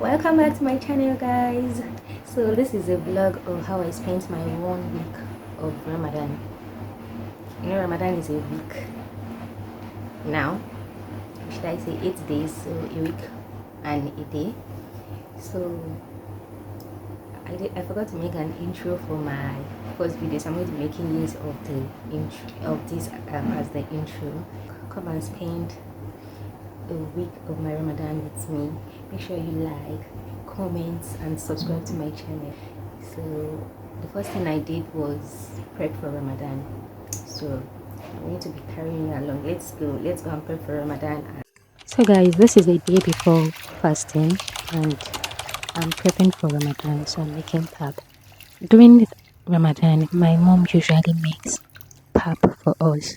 Welcome back to my channel, guys. So this is a vlog of how I spent my 1 week of Ramadan. Ramadan is a week now. Should I say 8 days? So a week and a day. So I forgot to make an intro for my first video, so I'm going to be making use of the intro of this as the intro. Come and spend a week of my Ramadan with me. Make sure you like, comment and subscribe to my channel. So the first thing I did was prep for Ramadan. So I'm going to be carrying along. Let's go and prep for Ramadan. So guys, this is a day before fasting and I'm prepping for Ramadan, so I'm making pap. During Ramadan, my mom usually makes pap for us.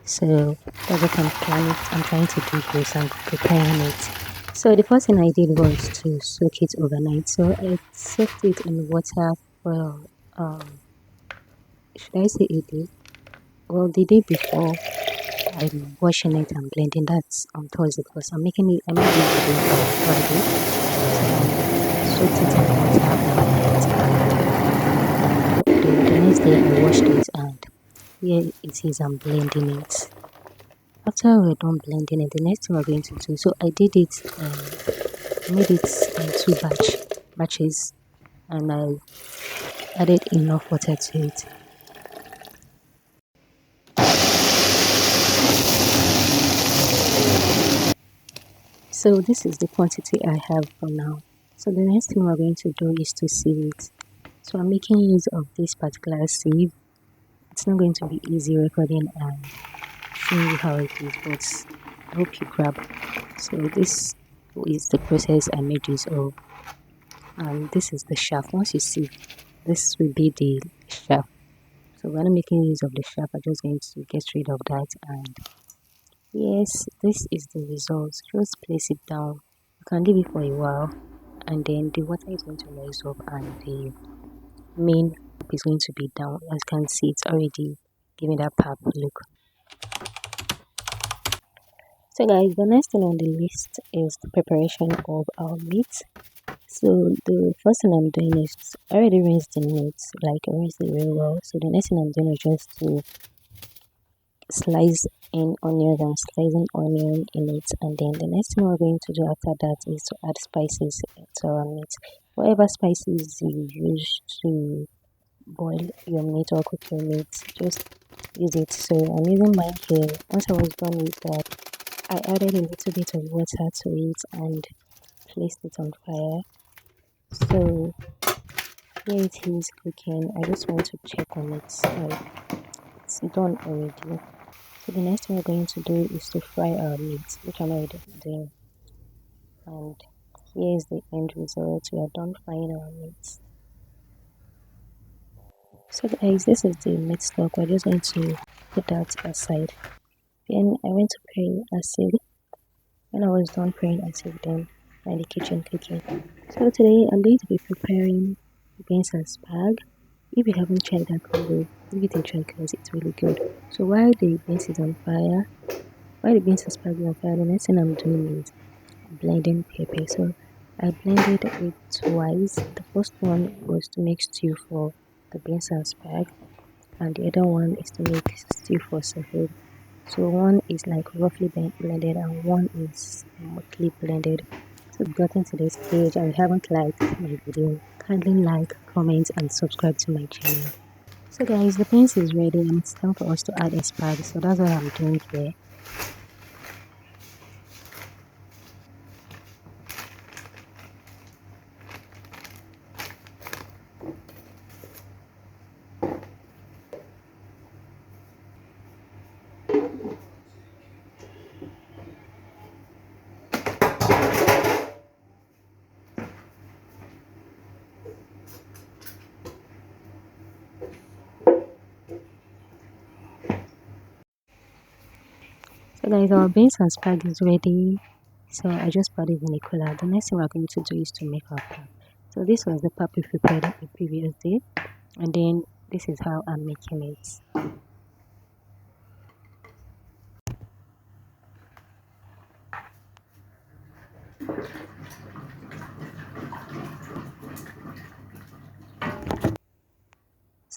So that's what I'm planning. I'm trying to do here, so I'm preparing it. So the first thing I did was to soak it overnight. So I soaked it in water for should I say a day? Well, the day before I'm washing it and blending. That's on Thursday because I'm making it. I made it today on Friday. So I soaked it in water overnight, and the next day I washed it, and here it is. I'm blending it. After we're done blending it, the next thing we're going to do. So I did it. Made it in two batches, and I added enough water to it. So this is the quantity I have for now. So the next thing we're going to do is to sieve it. So I'm making use of this particular sieve. It's not going to be easy recording and showing you how it is, but I hope you grab. So this is the process I made use of, and this is the shaft. Once you sieve, this will be the shaft. So when I'm making use of the shaft, I'm just going to get rid of that, and yes, this is the result. Just place it down. You can leave it for a while, and then the water is going to rise up and the main is going to be down. As you can see, it's already giving that pap look. So guys, the next thing on the list is the preparation of our meat. So the first thing I'm doing is I already rinsed the meat, like I rinsed it very well. So the next thing I'm doing is just to slice in onions and slicing onion in it, and then the next thing we're going to do after that is to add spices to our meat. Whatever spices you use to boil your meat or cook your meat, just use it. So I'm using mine here. Once I was done with that, I added a little bit of water to it and placed it on fire. So here it is cooking. I just want to check on it, like it's done already. So the next thing we're going to do is to fry our meat, which I'm already doing. And here is the end result. We are done frying our meat. So guys, this is the meat stock. We're just going to put that aside. Then I went to pray acid. When I was done praying acid, then in the kitchen cooking. So today I'm going to be preparing beans and spag. If you haven't tried that combo, give it a try because it's really good. So while the beans is on fire, while the beans and spag is on fire, the next thing I'm doing is blending pepper. So I blended it twice. The first one was to make stew for the beans and spag, and the other one is to make stew for suhoor. So one is like roughly blended and one is mostly blended. So if you've gotten to this stage and you haven't liked my video, kindly like, comment and subscribe to my channel. So guys, the beans is ready and it's time for us to add spag. So that's what I'm doing here. So guys, our beans and spag is ready. So I just put it in the cooler. The next thing we're going to do is to make our pap. So this was the pap we prepared the previous day, and then this is how I'm making it.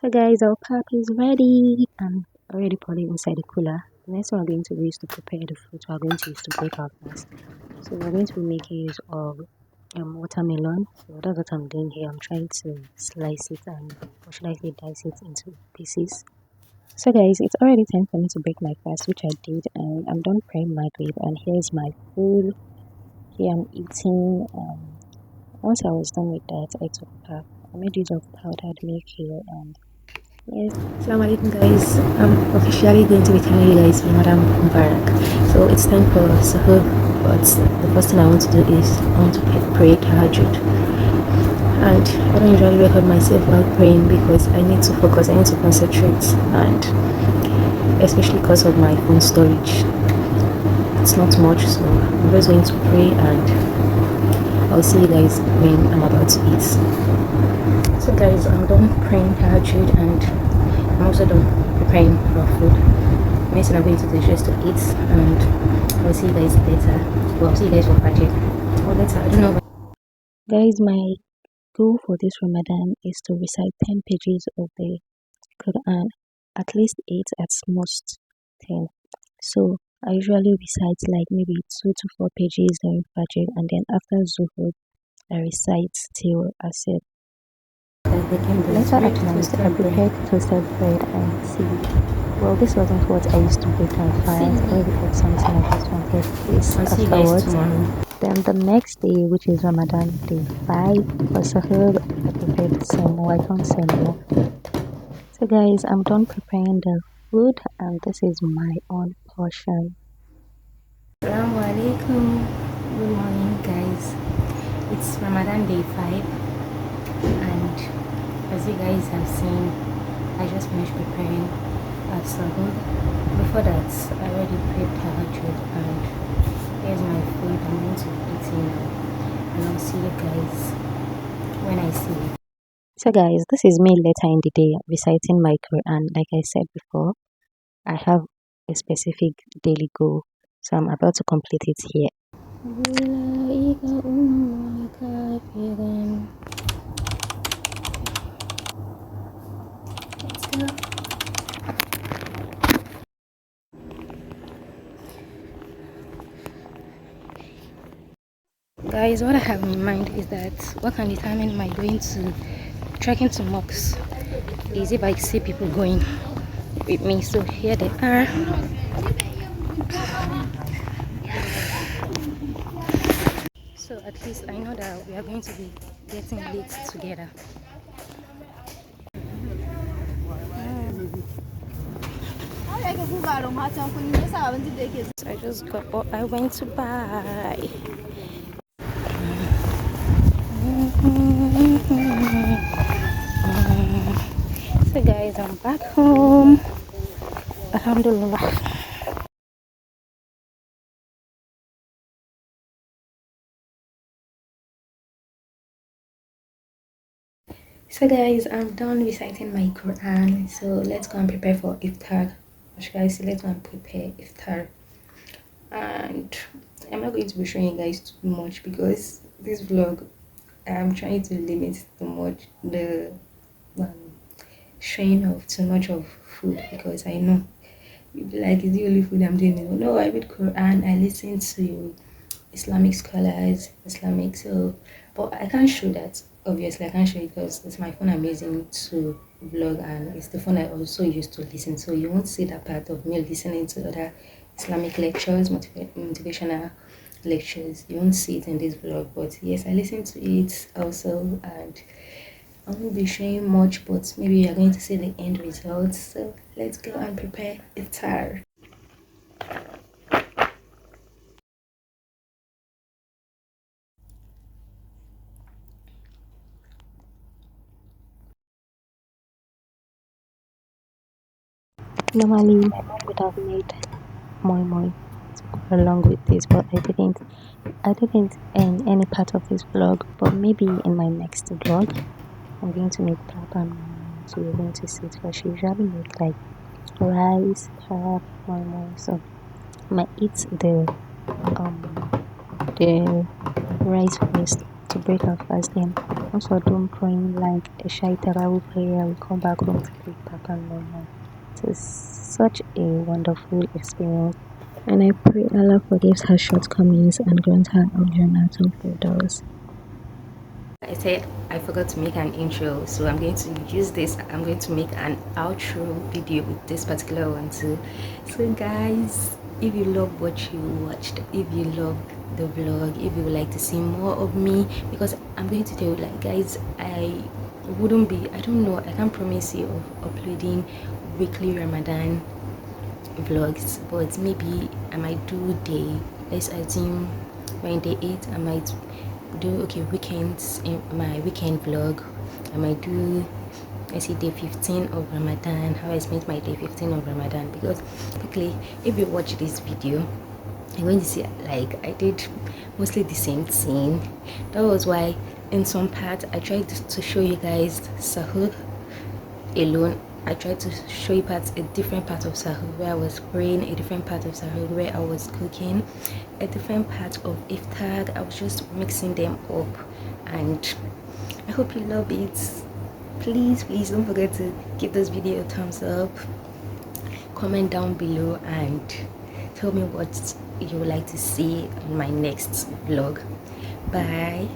So guys, our pap is ready. I'm already put it inside the cooler. The next one we're going to do is to prepare the fruit we're going to use to break our fast. So we're going to be making use of watermelon. So that's what I'm doing here. I'm trying to slice it and, or should I say, dice it into pieces. So guys, it's already time for me to break my fast, which I did, and I'm done praying Maghrib. And here's my food. Here I'm eating. Once I was done with that, I took pap. I made use of powdered milk here, and yes. Assalamu alaikum guys, I'm officially going to be telling you guys Ramadan Mubarak. So it's time for suhoor, but the first thing I want to do is I want to pray tahajjud. And I don't usually record myself while praying because I need to focus, I need to concentrate, and especially because of my phone storage. It's not much, so I'm just going to pray and I'll see you guys when I'm about to eat. So guys, I'm done praying tahajjud and I'm also done preparing for food. Next thing I'm going to do is just to eat and I'll see you guys later. Well, I'll see you guys for Fajr or later, I don't know. Guys, my goal for this Ramadan is to recite 10 pages of the Quran, at least 8, at most 10. So I usually recite like maybe 2 to 4 pages during Fajr, and then after Zuhur, I recite till Asr. Later at night, I prepared toasted bread and tea. Well, this wasn't what I used to bake on fire. I already ate something I just wanted this afterwards. Then the next day, which is Ramadan day 5, for Sahur, I prepared some white on semo. So guys, I'm done preparing the food and this is my own portion. Assalamu alaikum. Good morning guys. It's Ramadan day 5 and as you guys have seen, I just finished preparing sahur. Before that, I already prayed tahajjud and here's my food. I'm going to eat it now and I'll see you guys when I see you. So guys, this is me later in the day reciting my Quran. Like I said before, I have a specific daily goal, so I'm about to complete it here. Let's go. Guys, what I have in mind is that what can determine my going to trekking to mosques is if I see people going with me. So here they are. So at least I know that we are going to be getting late together. So I just got what I went to buy. So guys, I'm back home. Alhamdulillah. So guys, I'm done reciting my Quran. So let's go and prepare for iftar. Or should I say, let's go and prepare iftar. And I'm not going to be showing you guys too much because this vlog, I'm trying to limit the um, showing of too much of food because I know you'll be like, is the only food I'm doing? No, I read Quran, I listen to Islamic scholars, Islamic, so but I can't show that. Obviously, I can't show it because it's my phone I'm using to vlog and it's the phone I also use to listen. So you won't see that part of me listening to other Islamic lectures, motivational lectures. You won't see it in this vlog, but yes, I listen to it also and I won't be showing much, but maybe you're going to see the end results. So let's go and prepare iftar. Normally, my mom would have made moi to go along with this, but I didn't. I didn't end any part of this vlog, but maybe in my next vlog, I'm going to make pap and moi, so you're going to see it. But she usually make like rice, pap, moi. So I might eat the rice first. to break our fasting. Most of them praying like a shy Tarawih prayer. We come back home to pick back and normal. It is such a wonderful experience. And I pray Allah forgives her shortcomings and grants her al Jannatul Firdaus. I said I forgot to make an intro, so I'm going to use this. I'm going to make an outro video with this particular one too. So guys, if you love what you watched, if you love the vlog, if you would like to see more of me, because I'm going to tell you, like guys, I don't know, I can't promise you of uploading weekly Ramadan vlogs, but maybe I might do day, let's assume when day 8 I might do okay weekends in my weekend vlog. I might do, I see day 15 of Ramadan, how I spent my day 15 of Ramadan, because quickly if you watch this video you're going to see like I did mostly the same thing. That was why in some part I tried to show you guys sahur alone. I tried to show you a different part of Sahur where I was praying, a different part of Sahur where I was cooking, a different part of Iftar. I was just mixing them up, and I hope you love it. Please don't forget to give this video a thumbs up, comment down below, and tell me what you would like to see in my next vlog. Bye.